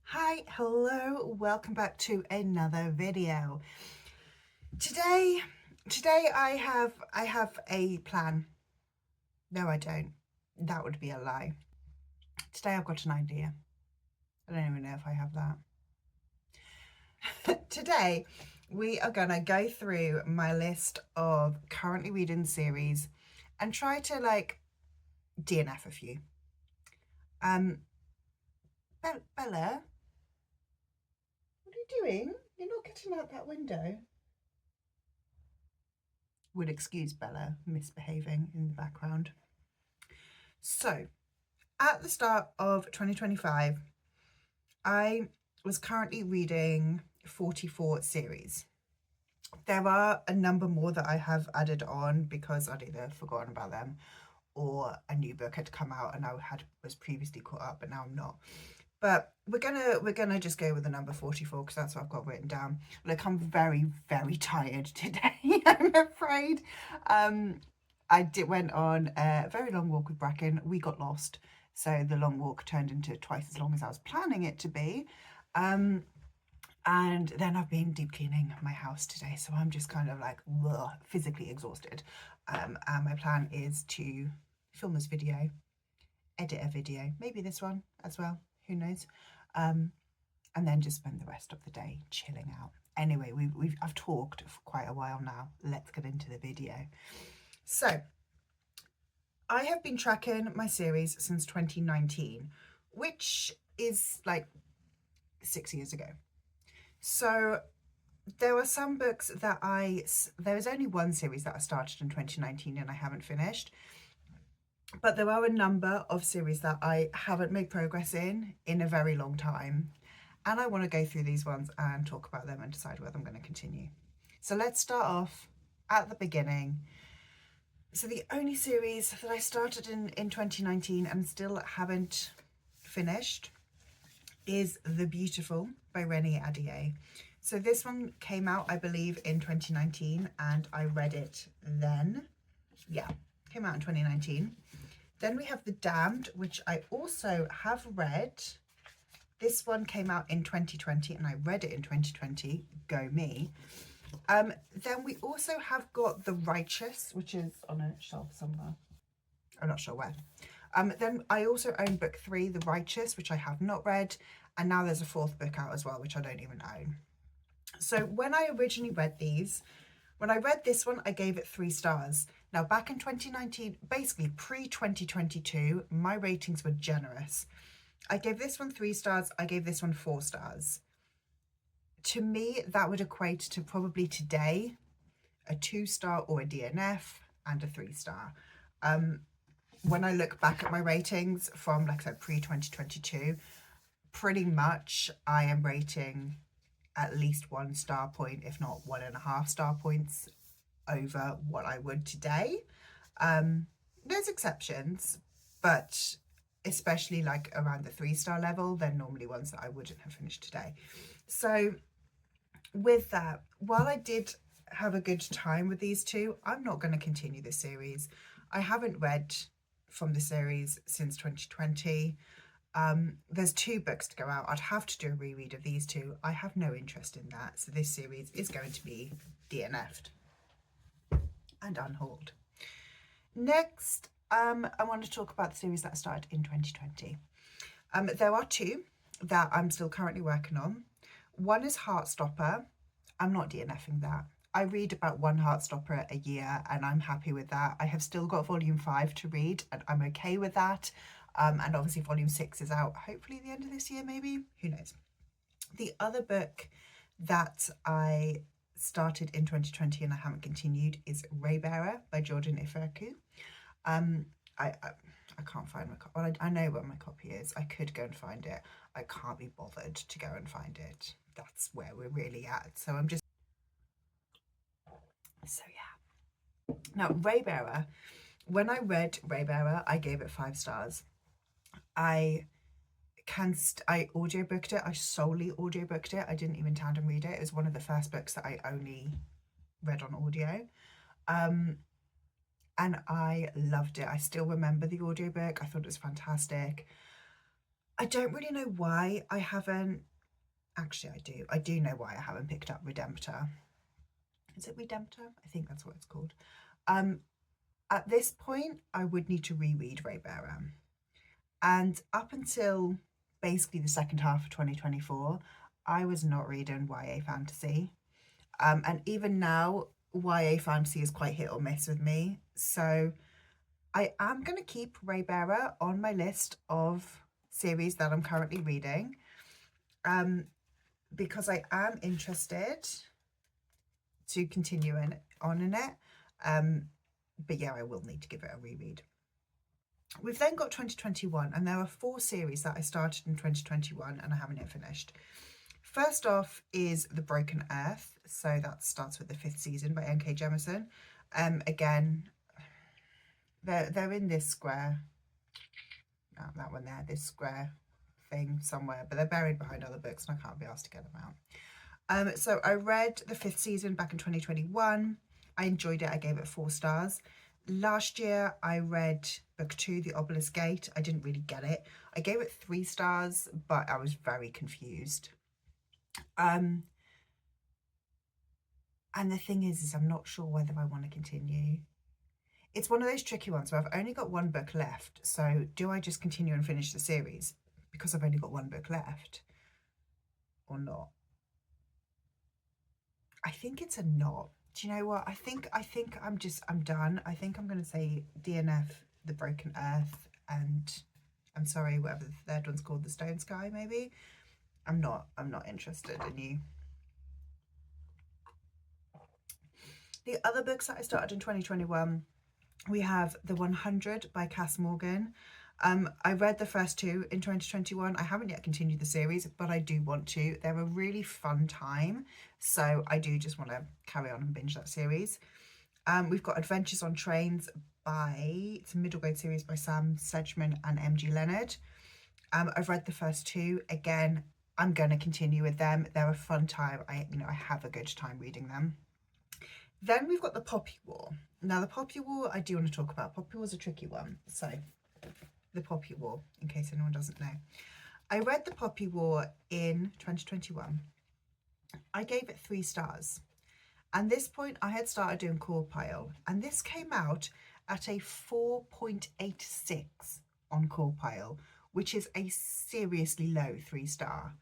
Hi, hello, welcome back to another video. Today I have a plan. No, I don't. That would be a lie. Today I've got an idea. I don't even know if I have that. Today we are gonna go through my list of currently reading series and try to DNF a few. Bella, what are you doing? You're not getting out that window. Would excuse Bella misbehaving in the background. So, at the start of 2025, I was currently reading 44 series. There are a number more that I have added on because I'd either forgotten about them or a new book had come out and I was previously caught up, but now I'm not. But we're gonna just go with the number 44 because that's what I've got written down. Look, I'm very, very tired today, I'm afraid. I went on a very long walk with Bracken. We got lost, so the long walk turned into twice as long as I was planning it to be. And then I've been deep cleaning my house today, so I'm just kind of like physically exhausted. And my plan is to film this video, edit a video, maybe this one as well, who knows, and then just spend the rest of the day chilling out. Anyway, I've talked for quite a while now. Let's get into the video. So I have been tracking my series since 2019, which is like 6 years ago. So there were some books that there was only one series that I started in 2019 and I haven't finished. But there are a number of series that I haven't made progress in a very long time. And I want to go through these ones and talk about them and decide whether I'm going to continue. So let's start off at the beginning. So the only series that I started in 2019 and still haven't finished is The Beautiful by Renée Ahdieh. So this one came out, I believe, in 2019 and I read it then. Yeah, came out in 2019. Then we have The Damned, which I also have read. This one came out in 2020 and I read it in 2020. Go me. Then we also have got The Righteous, which is on a shelf somewhere. I'm not sure where. Then I also own book 3, The Righteous, which I have not read. And now there's a 4th book out as well, which I don't even own. So when I originally read these, when I read this one, I gave it 3 stars. Now back in 2019, basically pre-2022, my ratings were generous. I gave this one 3 stars, I gave this one 4 stars. To me, that would equate to probably today a 2-star or a DNF and a 3-star. When I look back at my ratings from, like I said, pre-2022, pretty much I am rating at least 1 star point, if not 1.5 star points over what I would today. There's exceptions, but especially like around the 3-star level, they're normally ones that I wouldn't have finished today. So with that, while I did have a good time with these two, I'm not going to continue this series. I haven't read from the series since 2020. There's 2 books to go out. I'd have to do a reread of these 2. I have no interest in that, so this series is going to be DNF'd and unhauled. Next, I want to talk about the series that started in 2020. There are 2 that I'm still currently working on. One is Heartstopper. I'm not DNFing that. I read about 1 Heartstopper a year and I'm happy with that. I have still got volume 5 to read and I'm okay with that. And obviously volume 6 is out hopefully the end of this year, maybe, who knows. The other book that I started in 2020 and I haven't continued is Raybearer by jennyayrefreelance. I can't find my copy. Well, I know where my copy is. I could go and find it. I can't be bothered to go and find it. That's where we're really at. So I'm just... So yeah. Now, Raybearer, when I read Raybearer, I gave it 5 stars. I audiobooked it. I solely audiobooked it. I didn't even tandem read it. It was one of the first books that I only read on audio. And I loved it. I still remember the audiobook. I thought it was fantastic. I don't really know why I haven't, actually I do know why I haven't picked up Redemptor. Is it Redemptor? I think that's what it's called. Um, at this point, I would need to reread Raybearer. And up until basically the second half of 2024, I was not reading YA fantasy. And even now, YA fantasy is quite hit or miss with me. So I am going to keep Raybearer on my list of series that I'm currently reading, because I am interested to continue on in it. But yeah, I will need to give it a reread. We've then got 2021, and there are 4 series that I started in 2021 and I haven't yet finished. First off is The Broken Earth, so that starts with the 5th season by N.K. Jemisin. Again, they're in this square, that one there, this square thing somewhere, but they're buried behind other books and I can't be asked to get them out. So I read the 5th season back in 2021. I enjoyed it. I gave it 4 stars. Last year I read book 2, The Obelisk Gate. I didn't really get it. I gave it 3 stars, but I was very confused. And the thing is I'm not sure whether I want to continue. It's one of those tricky ones where I've only got 1 book left. So do I just continue and finish the series because I've only got 1 book left, or not? I think it's a not. Do you know what? I think I'm done. I think I'm going to say DNF, The Broken Earth, and I'm sorry, whatever the third one's called, The Stone Sky, maybe. I'm not interested in you. The other books that I started in 2021, we have The 100 by Cass Morgan. I read the first 2 in 2021. I haven't yet continued the series, but I do want to. They're a really fun time, so I do just want to carry on and binge that series. We've got Adventures on Trains it's a middle grade series by Sam Sedgman and MG Leonard. I've read the first 2. Again, I'm going to continue with them. They're a fun time. I have a good time reading them. Then we've got The Poppy War. Now, The Poppy War, I do want to talk about. Poppy War's a tricky one. So, The Poppy War, in case anyone doesn't know. I read The Poppy War in 2021. I gave it 3 stars. At this point, I had started doing Core Pile, and this came out at a 4.86 on Core Pile, which is a seriously low 3-star.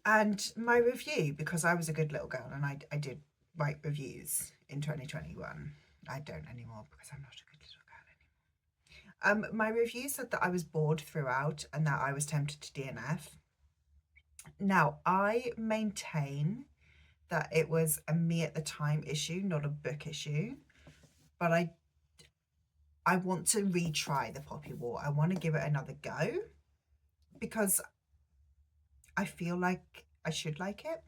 And my review, because I was a good little girl and I did write reviews in 2021. I don't anymore because I'm not a good little girl anymore. My review said that I was bored throughout and that I was tempted to DNF. Now, I maintain that it was a me at the time issue, not a book issue, but I want to retry The Poppy War. I want to give it another go because I feel like I should like it.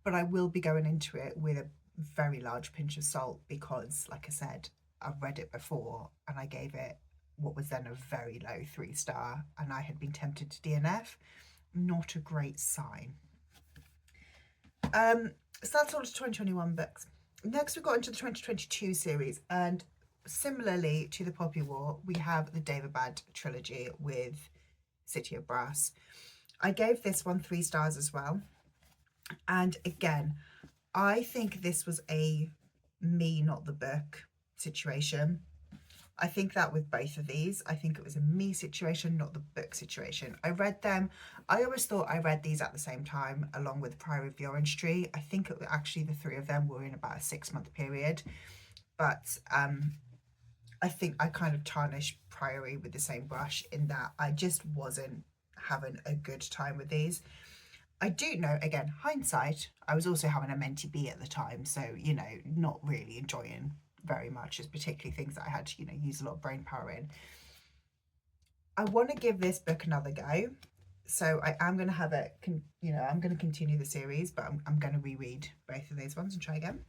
But I will be going into it with a very large pinch of salt because, like I said, I've read it before and I gave it what was then a very low 3-star and I had been tempted to DNF. Not a great sign. So that's all the 2021 books. Next, we got into the 2022 series, and similarly to The Poppy War, we have the Daevabad trilogy with City of Brass. I gave this one 3 stars as well. And again, I think this was a me, not the book situation. I think that with both of these, I think it was a me situation, not the book situation. I read them. I always thought I read these at the same time, along with Priory of the Orange Tree. I think it was actually the 3 of them were in about a 6-month period. But I think I kind of tarnished Priory with the same brush in that I just wasn't having a good time with these. I do know, again, hindsight, I was also having a mentee B at the time, so, not really enjoying very much, just particularly things that I had to, use a lot of brain power in. I want to give this book another go, so I am going to have it, I'm going to continue the series, but I'm going to reread both of those ones and try again.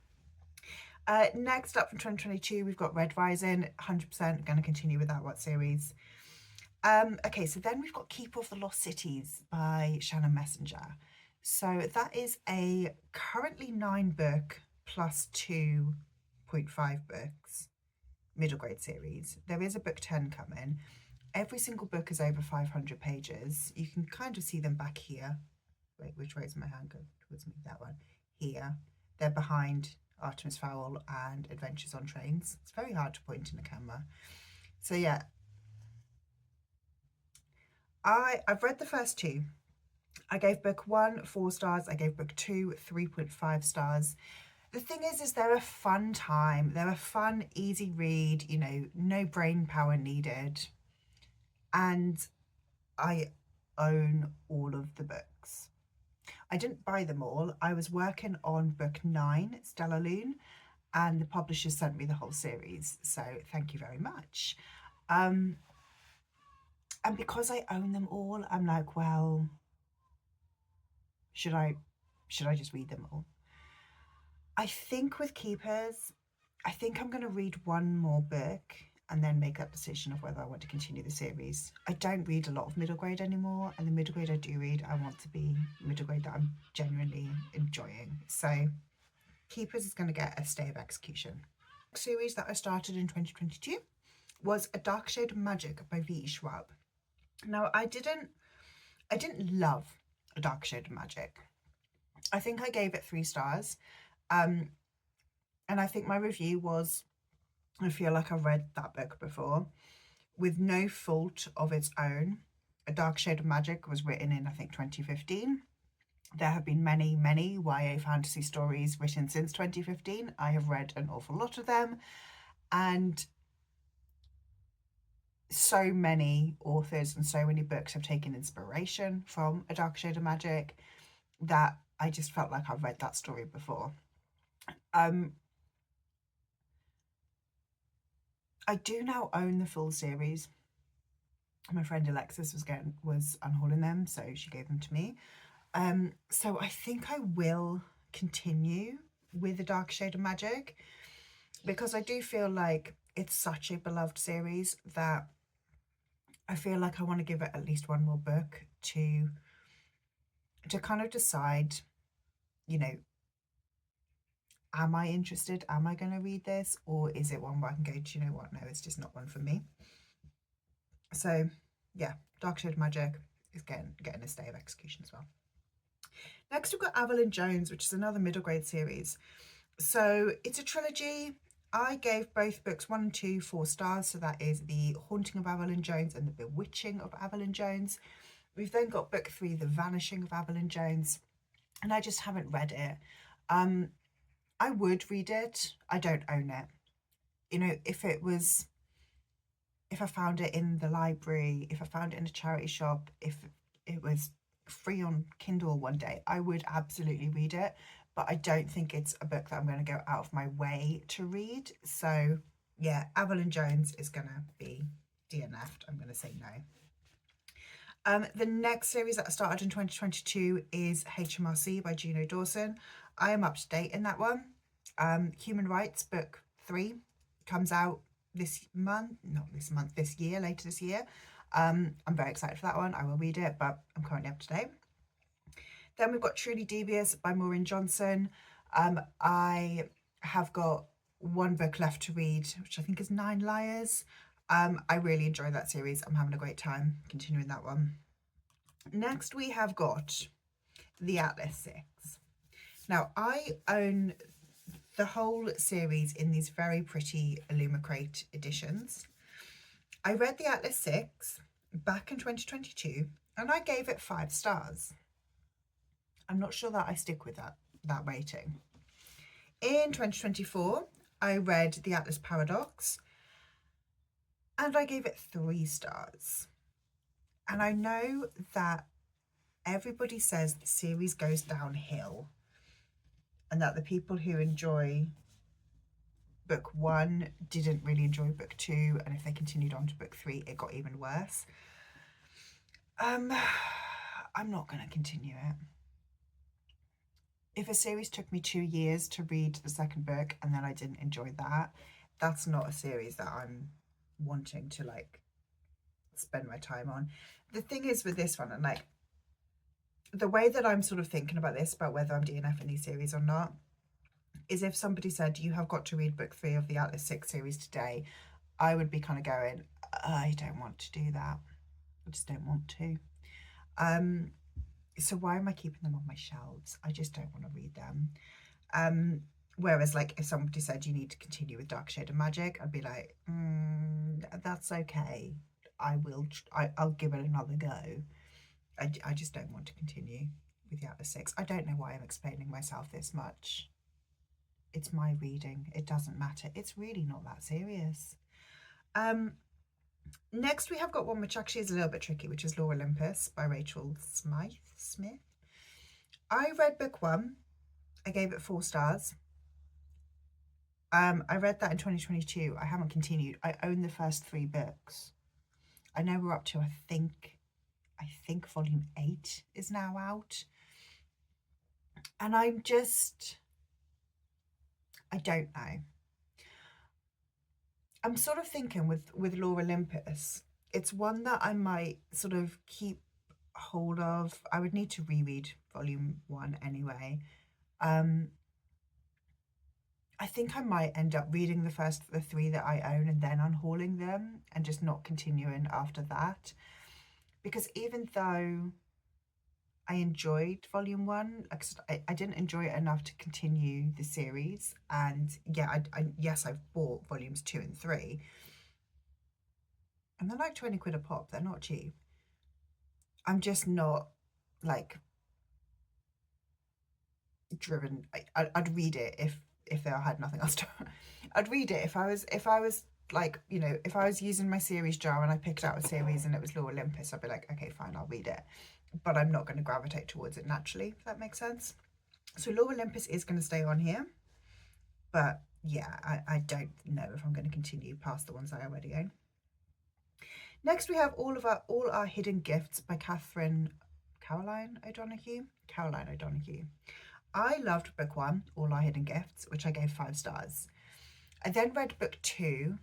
Next up from 2022, we've got Red Rising, 100% going to continue with that series. Okay, so then we've got Keeper of the Lost Cities by Shannon Messenger. So that is a currently 9 book plus 2.5 books middle grade series. There is a book 10 coming. Every single book is over 500 pages. You can kind of see them back here. Wait, which way is my hand going towards me? That one. Here. They're behind Artemis Fowl and Adventures on Trains. It's very hard to point in the camera. So yeah, I've read the first two. I gave book 1 4 stars. I gave book 2 3.5 stars. The thing is they're a fun time. They're a fun, easy read, you know, no brain power needed. And I own all of the books. I didn't buy them all. I was working on book 9, Stella Loon, and the publisher sent me the whole series. So thank you very much. And because I own them all, I'm like, well, should I just read them all? I think with Keepers, I think I'm going to read one more book and then make that decision of whether I want to continue the series. I don't read a lot of middle grade anymore, and the middle grade I do read, I want to be middle grade that I'm genuinely enjoying. So Keepers is going to get a stay of execution. The series that I started in 2022 was A Dark Shade of Magic by V.E. Schwab. Now, I didn't love A Dark Shade of Magic. I think I gave it 3 stars. And I think my review was, I feel like I've read that book before, with no fault of its own. A Dark Shade of Magic was written in, I think, 2015. There have been many, many YA fantasy stories written since 2015. I have read an awful lot of them, and so many authors and so many books have taken inspiration from A Dark Shade of Magic that I just felt like I've read that story before. I do now own the full series. My friend Alexis was unhauling them, so she gave them to me. So I think I will continue with The Dark Shade of Magic, because I do feel like it's such a beloved series that I feel like I want to give it at least one more book to kind of decide, you know, am I interested? Am I going to read this? Or is it one where I can go, do you know what? No, it's just not one for me. So yeah, Dark Shade of Magic is getting a stay of execution as well. Next we've got Evelyn Jones, which is another middle grade series. So it's a trilogy. I gave both books 1 and 2 4 stars. So that is The Haunting of Evelyn Jones and The Bewitching of Evelyn Jones. We've then got book 3, The Vanishing of Evelyn Jones, and I just haven't read it. I would read it. I don't own it. You know, if I found it in the library, if I found it in a charity shop, if it was free on Kindle one day, I would absolutely read it. But I don't think it's a book that I'm going to go out of my way to read. So yeah, Evelyn Jones is going to be DNF'd. I'm going to say no. The next series that I started in 2022 is HMRC by Juno Dawson. I am up to date in that one. Human Rights book 3 comes out this year, later this year. I'm very excited for that one. I will read it, but I'm currently up to date. Then we've got Truly Devious by Maureen Johnson. I have got one book left to read, which I think is 9 Liars. I really enjoy that series. I'm having a great time continuing that one. Next we have got The Atlas 6. Now I own the whole series in these very pretty Illumicrate editions. I read The Atlas 6 back in 2022 and I gave it 5 stars. I'm not sure that I stick with that rating. In 2024, I read The Atlas Paradox and I gave it 3 stars. And I know that everybody says the series goes downhill and that the people who enjoy book 1 didn't really enjoy book 2, and if they continued on to book 3, it got even worse. I'm not going to continue it. If a series took me 2 years to read the second book and then I didn't enjoy that, that's not a series that I'm wanting to like spend my time on. The thing is with this one, and like the way that I'm sort of thinking about this, about whether I'm DNFing these series or not, is if somebody said, you have got to read book 3 of the Atlas 6 series today, I would be kind of going, I don't want to do that. I just don't want to. So why am I keeping them on my shelves? I just don't want to read them. Whereas like if somebody said you need to continue with Dark Shade of Magic, I'd be like, that's okay. I'll give it another go. I just don't want to continue with the Atlas 6. I don't know why I'm explaining myself this much. It's my reading. It doesn't matter. It's really not that serious. Next we have got one which actually is a little bit tricky, which is Law Olympus by Rachel Smith. I read book 1. I gave it 4 stars. I read that in 2022. I haven't continued. I own the first 3 books. I know we're up to, I think volume 8 is now out. And I don't know. I'm sort of thinking with Law Olympus, it's one that I might sort of keep hold of. I would need to reread volume 1 anyway. I think I might end up reading the 3 that I own and then unhauling them and just not continuing after that. Because even though I enjoyed volume 1, I didn't enjoy it enough to continue the series. And yeah, yes, I've bought volumes 2 and 3. And they're like 20 quid a pop. They're not cheap. I'm just not like driven. I'd read it if I had nothing else to. I'd read it if I was like, you know, if I was using my series jar and I picked out a series and it was Law Olympus, I'd be like, okay, fine, I'll read it. But I'm not going to gravitate towards it naturally, if that makes sense. So Law Olympus is going to stay on here. But yeah, I don't know if I'm going to continue past the ones I already own. Next, we have All Our Hidden Gifts by Caroline O'Donoghue. I loved book 1, All Our Hidden Gifts, which I gave 5 stars. I then read book 2,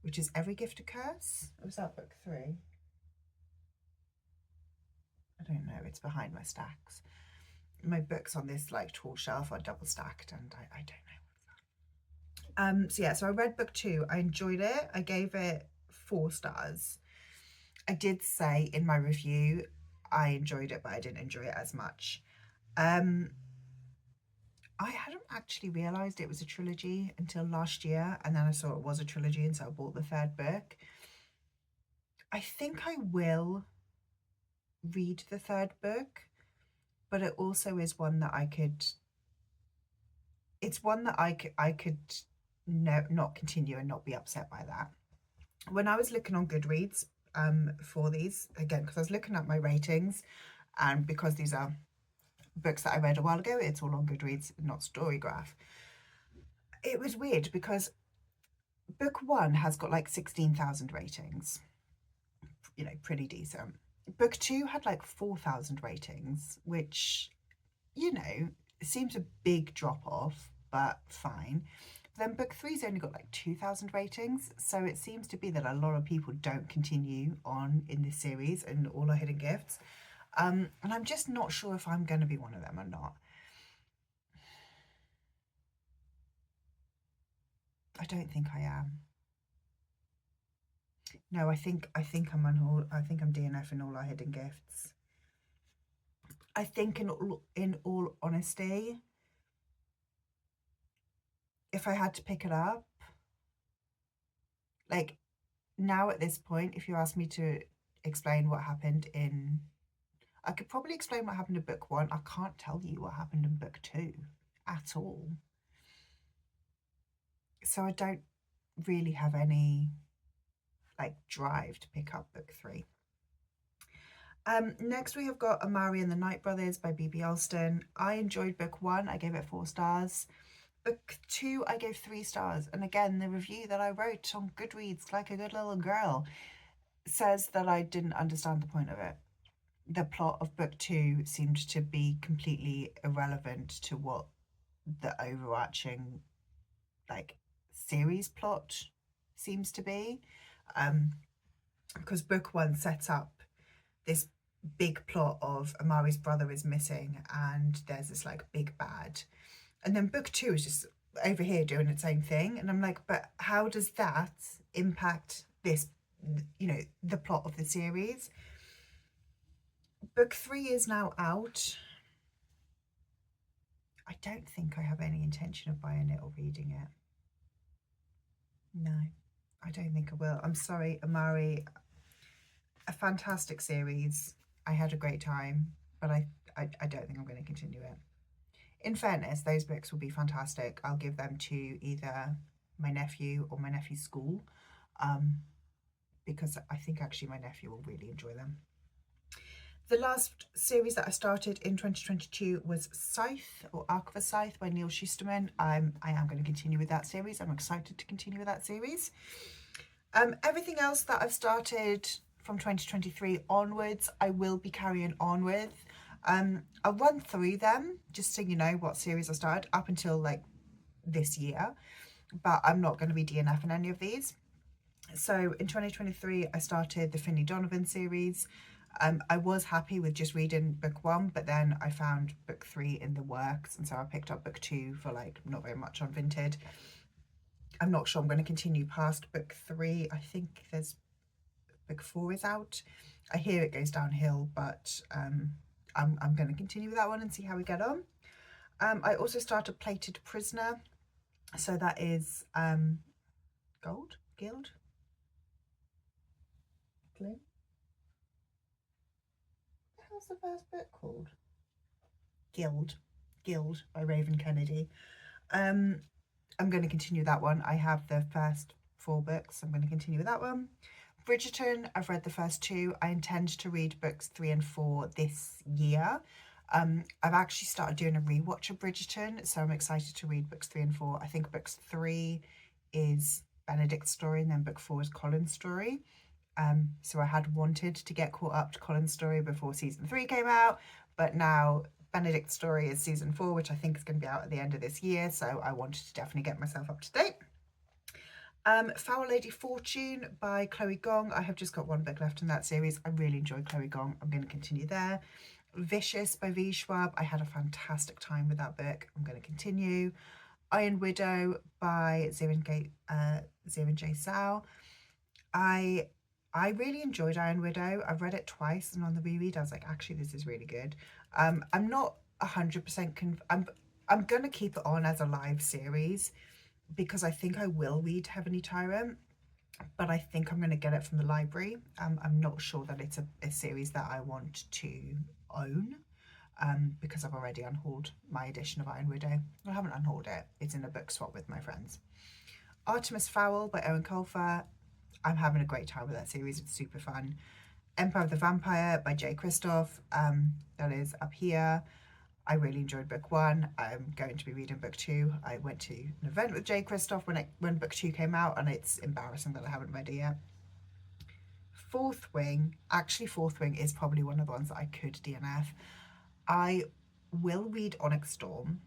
which is Every Gift a Curse. Or was that book 3? I don't know. It's behind my stacks. My books on this like tall shelf are double stacked, and I don't know. So I read book 2. I enjoyed it. I gave it 4 stars. I did say in my review I enjoyed it, but I didn't enjoy it as much. I hadn't actually realised it was a trilogy until last year, and then I saw it was a trilogy, and so I bought the 3rd book. I think I will read the 3rd book, but it also is one that I could not continue and not be upset by that. When I was looking on Goodreads for these, again, because I was looking at my ratings, and because these are books that I read a while ago, it's all on Goodreads, not Storygraph. It was weird because book 1 has got like 16,000 ratings, you know, pretty decent. Book 2 had like 4,000 ratings, which, you know, seems a big drop off, but fine. Then book 3's only got like 2,000 ratings, so it seems to be that a lot of people don't continue on in this series and All Our Hidden Gifts. And I'm just not sure if I'm going to be one of them or not. I don't think I am. No, I think I'm DNFing All Our Hidden Gifts. I think in all honesty, if I had to pick it up, like now at this point, if you ask me to explain what happened in, I could probably explain what happened in book 1. I can't tell you what happened in book 2 at all. So I don't really have any like drive to pick up book 3. Next we have got Amari and the Night Brothers by B.B. Alston. I enjoyed book 1. I gave it 4 stars. Book 2 I gave 3 stars. And again, the review that I wrote on Goodreads, like a good little girl, says that I didn't understand the point of it. The plot of book 2 seemed to be completely irrelevant to what the overarching like series plot seems to be. Because book 1 sets up this big plot of Amari's brother is missing and there's this like big bad, And then book 2 is just over here doing its own thing. And I'm like, but how does that impact this, you know, the plot of the series? Book 3 is now out. I don't think I have any intention of buying it or reading it. No, I don't think I will. I'm sorry, Amari. A fantastic series. I had a great time, but I don't think I'm going to continue it. In fairness, those books will be fantastic. I'll give them to either my nephew or my nephew's school, because I think actually my nephew will really enjoy them. The last series that I started in 2022 was Scythe, or Arc of a Scythe by Neil Shusterman. I am going to continue with that series. I'm excited to continue with that series. Everything else that I've started from 2023 onwards, I will be carrying on with. I'll run through them just so you know what series I started up until like this year, but I'm not going to be DNFing any of these. So in 2023, I started the Finley Donovan series. I was happy with just reading book 1, but then I found book 3 in the works, and so I picked up book 2 for like not very much on Vinted. I'm not sure I'm going to continue past book 3. I think there's book 4 is out. I hear it goes downhill, but I'm going to continue with that one and see how we get on. I also started Plated Prisoner, so that is Guild. How's the first book called? Guild by Raven Kennedy. I'm going to continue that one. I have the first 4 books. I'm going to continue with that one. Bridgerton, I've read the first 2. I intend to read books 3 and 4 this year. I've actually started doing a rewatch of Bridgerton, so I'm excited to read books 3 and 4. I think books 3 is Benedict's story, and then book 4 is Colin's story. So I had wanted to get caught up to Colin's story before season 3 came out, but now Benedict's story is season 4, which I think is going to be out at the end of this year, so I wanted to definitely get myself up to date. Foul Lady Fortune by Chloe Gong. I have just got 1 book left in that series. I really enjoyed Chloe Gong. I'm going to continue there. Vicious by V. Schwab. I had a fantastic time with that book. I'm going to continue. Iron Widow by Zirin J. Sao. I really enjoyed Iron Widow. I've read it twice, and on the reread I was like, actually this is really good. I'm not 100% I'm going to keep it on as a live series because I think I will read Heavenly Tyrant, but I think I'm going to get it from the library. I'm not sure that it's a series that I want to own, because I've already unhauled my edition of Iron Widow. I haven't unhauled it. It's in a book swap with my friends. Artemis Fowl by Owen Colfer. I'm having a great time with that series. It's super fun. Empire of the Vampire by Jay Kristoff. That is up here. I really enjoyed book 1. I'm going to be reading book 2. I went to an event with Jay Kristoff when book 2 came out, and it's embarrassing that I haven't read it yet. Fourth Wing is probably one of the ones that I could DNF. I will read Onyx Storm,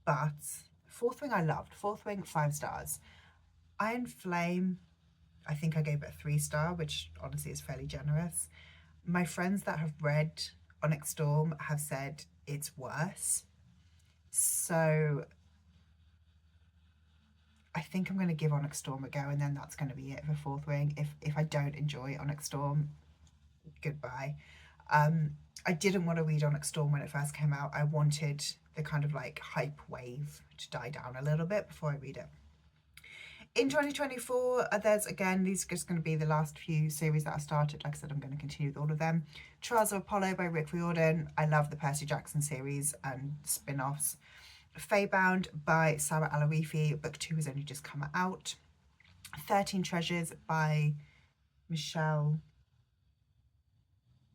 but Fourth Wing I loved. Fourth Wing, 5 stars. Iron Flame, I think I gave it a 3-star, which honestly is fairly generous. My friends that have read Onyx Storm have said it's worse. So I think I'm going to give Onyx Storm a go, and then that's going to be it for Fourth Wing. If I don't enjoy Onyx Storm, goodbye. I didn't want to read Onyx Storm when it first came out. I wanted the kind of like hype wave to die down a little bit before I read it. In 2024, there's again, these are just going to be the last few series that I started. Like I said, I'm going to continue with all of them. Trials of Apollo by Rick Riordan. I love the Percy Jackson series and spin-offs. Feybound by Sarah Alarifi. Book 2 has only just come out. 13 Treasures by Michelle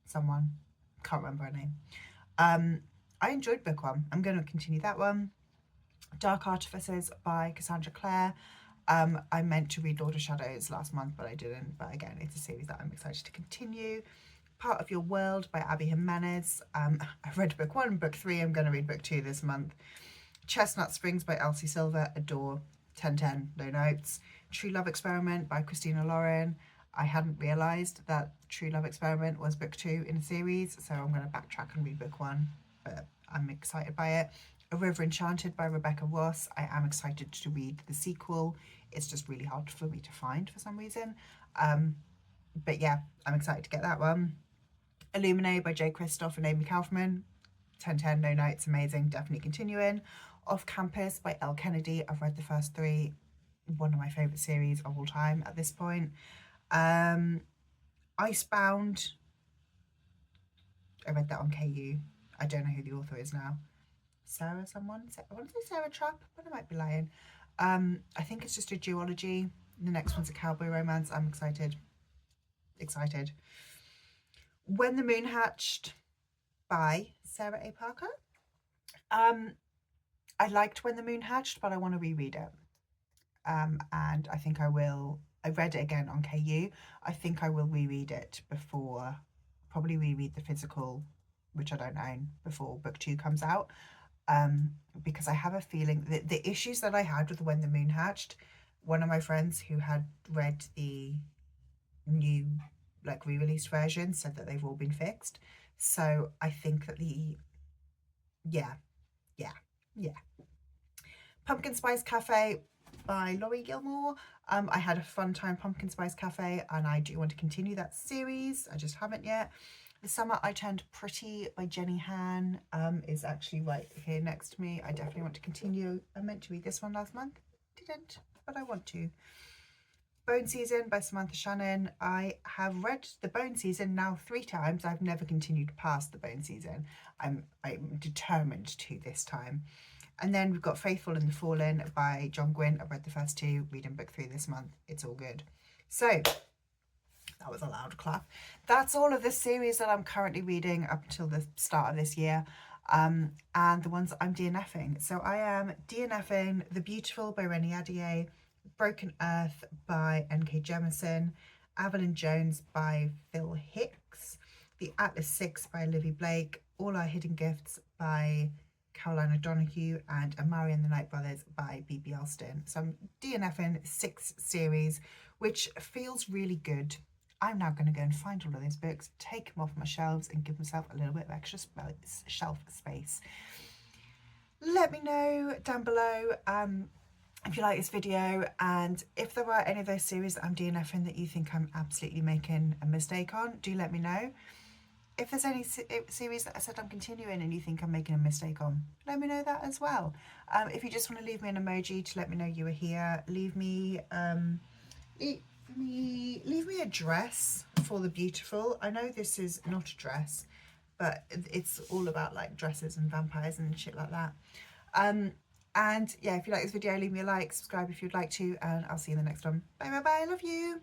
someone. Can't remember her name. I enjoyed book 1. I'm going to continue that one. Dark Artificers by Cassandra Clare. I meant to read Lord of Shadows last month, but I didn't. But again, it's a series that I'm excited to continue. Part of Your World by Abby Jimenez. I've read book 1, book 3. I'm going to read book 2 this month. Chestnut Springs by Elsie Silver. Adore. 1010, no notes. True Love Experiment by Christina Lauren. I hadn't realised that True Love Experiment was book 2 in a series, so I'm going to backtrack and read book 1, but I'm excited by it. A River Enchanted by Rebecca Ross. I am excited to read the sequel. It's just really hard for me to find for some reason. But yeah, I'm excited to get that one. Illuminae by Jay Kristoff and Amy Kaufman. 1010 No Nights, amazing, definitely continuing. Off Campus by Elle Kennedy. I've read the first 3. One of my favourite series of all time at this point. Icebound. I read that on KU. I don't know who the author is now. Sarah someone? I want to say Sarah Trapp, but I might be lying. I think it's just a duology. The next one's a cowboy romance. I'm excited. Excited. When the Moon Hatched by Sarah A. Parker. I liked When the Moon Hatched, but I want to reread it. And I think I will. I read it again on KU. I think I will reread it before, probably reread the physical, which I don't own, before book 2 comes out. Because I have a feeling that the issues that I had with When the Moon Hatched, one of my friends who had read the new like re-released version said that they've all been fixed. So I think that yeah. Pumpkin Spice Cafe by Laurie Gilmore. I had a fun time Pumpkin Spice Cafe, and I do want to continue that series. I just haven't yet. The Summer I Turned Pretty by Jenny Han is actually right here next to me. I definitely want to continue. I meant to read this one last month. Didn't, but I want to. Bone Season by Samantha Shannon. I have read the Bone Season now 3 times. I've never continued past the Bone Season. I'm determined to this time. And then we've got Faithful and the Fallen by John Gwynne. I've read the first 2, reading book 3 this month. It's all good. So that was a loud clap. That's all of the series that I'm currently reading up until the start of this year. And the ones that I'm DNFing. So I am DNFing The Beautiful by Rennie Adier, Broken Earth by N.K. Jemisin, Evelyn Jones by Phil Hicks, The Atlas 6 by Olivia Blake, All Our Hidden Gifts by Caroline O'Donoghue, and Amari and the Night Brothers by B.B. Alston. So I'm DNFing 6 series, which feels really good. I'm now going to go and find all of those books, take them off my shelves, and give myself a little bit of extra shelf space. Let me know down below if you like this video, and if there are any of those series that I'm DNFing that you think I'm absolutely making a mistake on, do let me know. If there's any series that I said I'm continuing and you think I'm making a mistake on, let me know that as well. If you just want to leave me an emoji to let me know you were here, leave me a dress for The Beautiful. I know this is not a dress, but it's all about like dresses and vampires and shit like that. And yeah, if you like this video, leave me a like, subscribe if you'd like to, and I'll see you in the next one. Bye bye bye, love you.